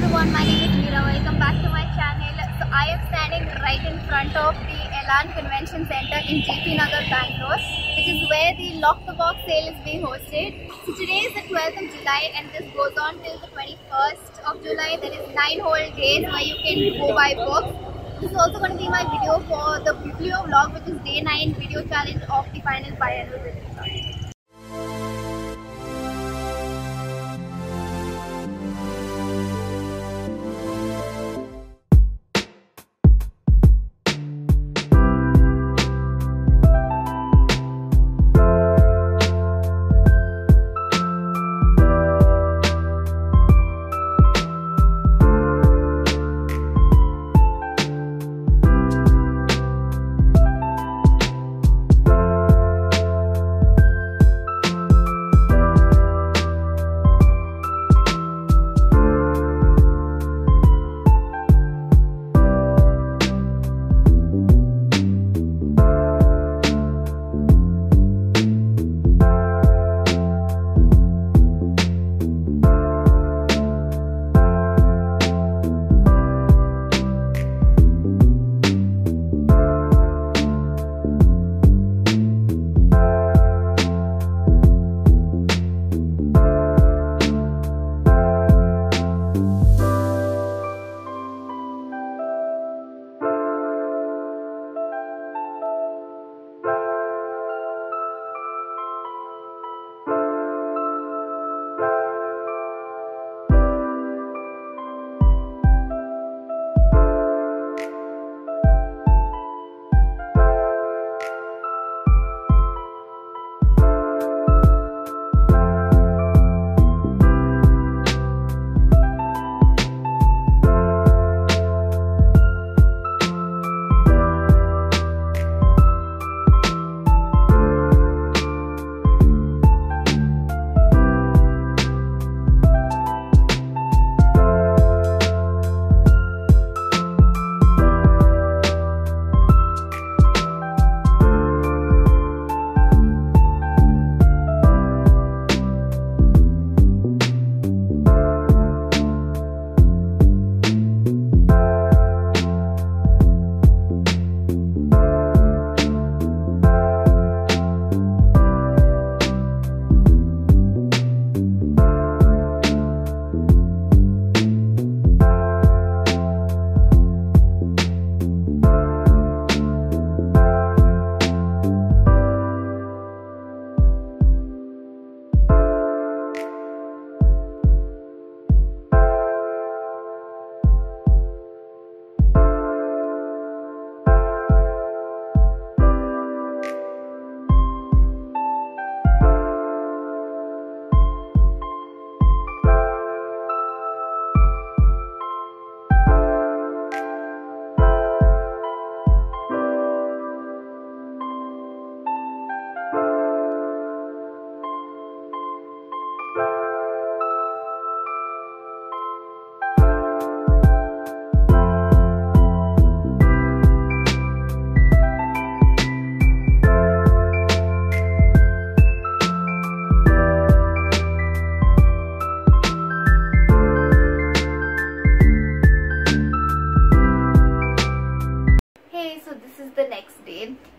everyone, my name is Meera. Welcome back to my channel. So I am standing right in front of the Elan Convention Center in GP Nagar, Bangalore, which is where the Lock the Box sale is being hosted. So today is the 12th of July and this goes on till the 21st of July. That is 9 whole days where you can go buy books. This is also going to be my video for the Bibliovlog, which is day 9 video challenge of the Final Bibliothon.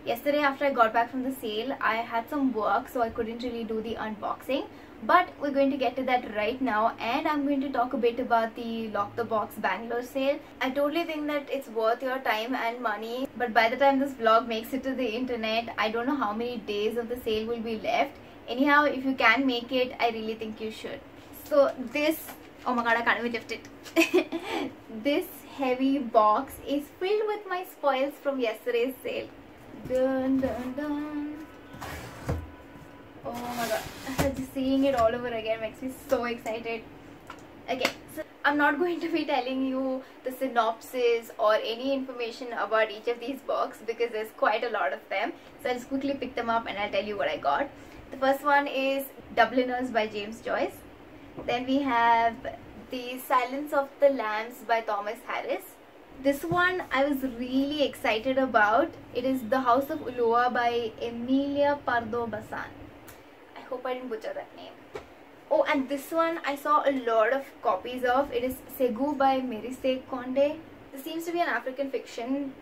Yesterday after I got back from the sale, I had some work so I couldn't really do the unboxing, but we're going to get to that right now and I'm going to talk a bit about the Lock the Box Bangalore sale. I totally think that it's worth your time and money, but by the time this vlog makes it to the internet, I don't know how many days of the sale will be left. Anyhow, if you can make it, I really think you should. So this, oh my god, I can't even lift it. This heavy box is filled with my spoils from yesterday's sale. Dun, dun, dun. Oh my god, just seeing it all over again makes me so excited. Okay, so I'm not going to be telling you the synopsis or any information about each of these books because there's quite a lot of them. So I'll just quickly pick them up and I'll tell you what I got. The first one is Dubliners by James Joyce. Then we have The Silence of the Lambs by Thomas Harris. This one I was really excited about. It is The House of Ulloa by Emilia Pardo Bazan. I hope I didn't butcher that name. Oh, and this one I saw a lot of copies of. It is Segu by Meera Konde. This seems to be an African fiction,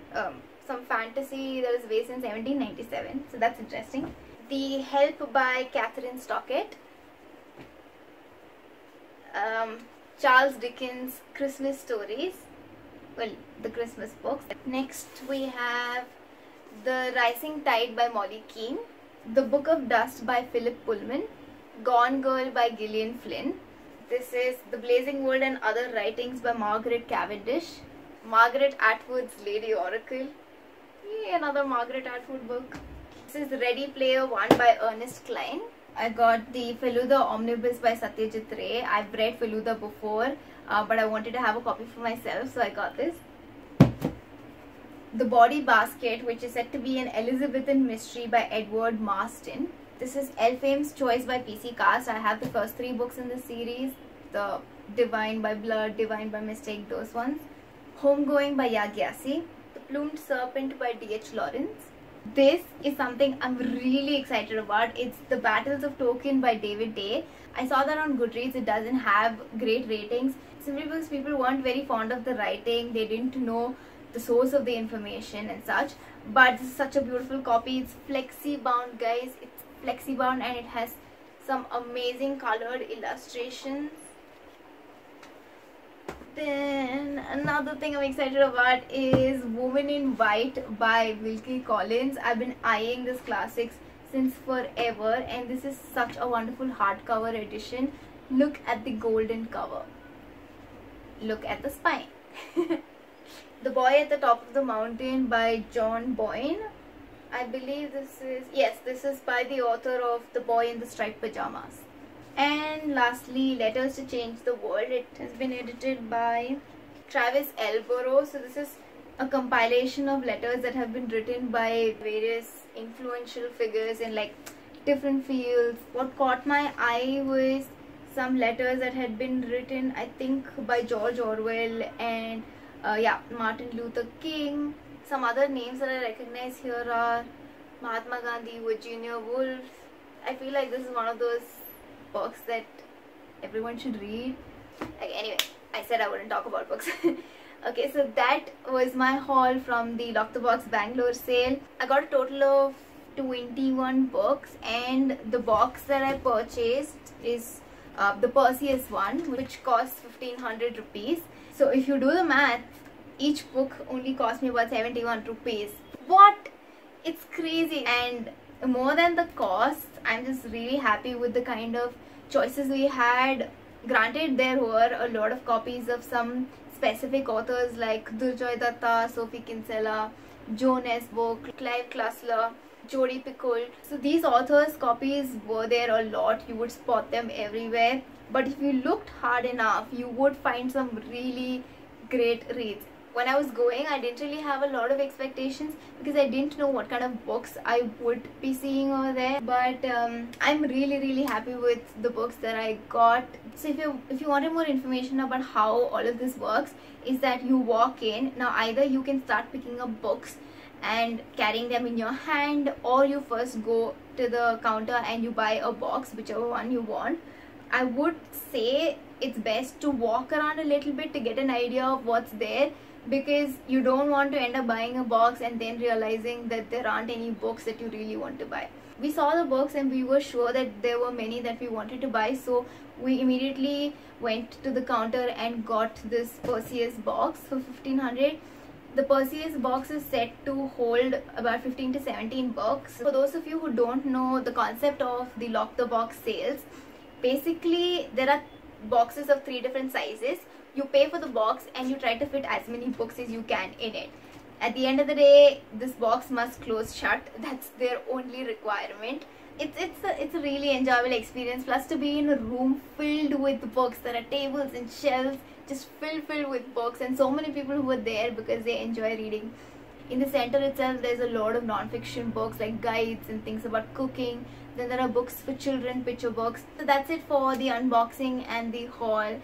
some fantasy that is based in 1797. So that's interesting. The Help by Catherine Stockett. Charles Dickens' Christmas Stories. Well, the Christmas books. Next we have The Rising Tide by Molly Keane. The Book of Dust by Philip Pullman. Gone Girl by Gillian Flynn. This is The Blazing World and Other Writings by Margaret Cavendish. Margaret Atwood's Lady Oracle. Yay, another Margaret Atwood book. This is Ready Player One by Ernest Cline. I got the Feluda Omnibus by Satyajit Ray. I've read Feluda before, but I wanted to have a copy for myself, so I got this. The Body Basket, which is said to be an Elizabethan mystery by Edward Marston. This is Elphame's Choice by PC Cast. I have the first 3 books in the series. The Divine by Blood, Divine by Mistake, those ones. Homegoing by Yagyasi. The Plumed Serpent by D.H. Lawrence. This is something I'm really excited about. It's The Battles of Tolkien by David Day. I saw that on Goodreads. It doesn't have great ratings simply because people weren't very fond of the writing. They didn't know the source of the information and such. But this is such a beautiful copy. It's flexi bound, guys. It's flexi bound and it has some amazing colored illustrations. Then another thing I'm excited about is Woman in White by Wilkie Collins. I've been eyeing this classics since forever and this is such a wonderful hardcover edition. Look at the golden cover. Look at the spine. The Boy at the Top of the Mountain by John Boyne. I believe this is, yes, this is by the author of The Boy in the Striped Pajamas. And lastly, Letters to Change the World. It has been edited by Travis Elborough. So this is a compilation of letters that have been written by various influential figures in like different fields. What caught my eye was some letters that had been written, I think, by George Orwell and Martin Luther King. Some other names that I recognize here are Mahatma Gandhi, Virginia Woolf. I feel like this is one of those books that everyone should read. Like, anyway, I said I wouldn't talk about books. Okay, so that was my haul from the Lock the Box Bangalore sale. I got a total of 21 books and the box that I purchased is the Perseus one, which costs 1500 rupees. So if you do the math, each book only cost me about 71 rupees. What? It's crazy. And more than the cost, I'm just really happy with the kind of choices we had. Granted, there were a lot of copies of some specific authors like Durjoy Datta, Sophie Kinsella, Joan Nesbo, Clive Cussler, Jodi Picoult. So these authors' copies were there a lot. You would spot them everywhere. But if you looked hard enough, you would find some really great reads. When I was going, I didn't really have a lot of expectations because I didn't know what kind of books I would be seeing over there. But I'm really happy with the books that I got. So if you wanted more information about how all of this works, is that you walk in. Now either you can start picking up books and carrying them in your hand, or you first go to the counter and you buy a box, whichever one you want. I would say it's best to walk around a little bit to get an idea of what's there, because you don't want to end up buying a box and then realizing that there aren't any books that you really want to buy. We saw the books and we were sure that there were many that we wanted to buy, so we immediately went to the counter and got this Perseus box for 1500. The Perseus box is set to hold about 15 to 17 books. For those of you who don't know the concept of the Lock the Box sales, basically there are boxes of 3 different sizes. You pay for the box and you try to fit as many books as you can in it. At the end of the day, this box must close shut. That's their only requirement. It's a really enjoyable experience. Plus, to be in a room filled with books, there are tables and shelves just filled with books, and so many people who are there because they enjoy reading. In the center itself, there's a lot of non-fiction books like guides and things about cooking. Then there are books for children, picture books. So that's it for the unboxing and the haul.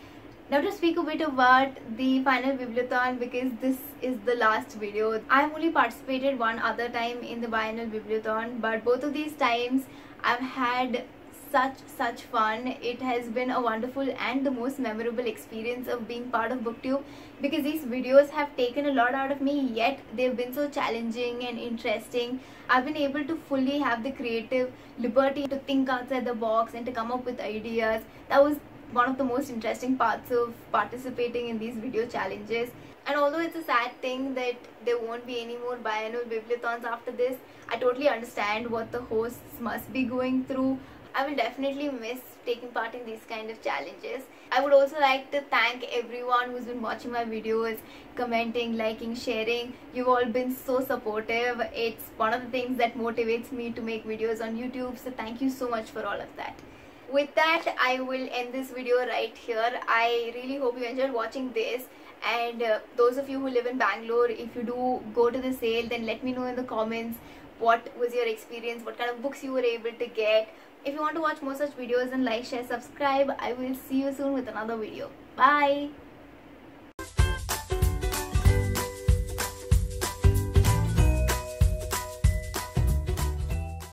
Now to speak a bit about the Final Bibliothon, because this is the last video. I've only participated one other time in the Final Bibliothon, but both of these times I've had such fun. It has been a wonderful and the most memorable experience of being part of BookTube, because these videos have taken a lot out of me, yet they've been so challenging and interesting. I've been able to fully have the creative liberty to think outside the box and to come up with ideas. That was one of the most interesting parts of participating in these video challenges. And although it's a sad thing that there won't be any more biannual bibliothons after this, I totally understand what the hosts must be going through. I will definitely miss taking part in these kind of challenges. I would also like to thank everyone who's been watching my videos, commenting, liking, sharing. You've all been so supportive. It's one of the things that motivates me to make videos on YouTube, so thank you so much for all of that. With that, I will end this video right here. I really hope you enjoyed watching this. And those of you who live in Bangalore, if you do go to the sale, then let me know in the comments what was your experience, what kind of books you were able to get. If you want to watch more such videos, then like, share, subscribe. I will see you soon with another video. Bye.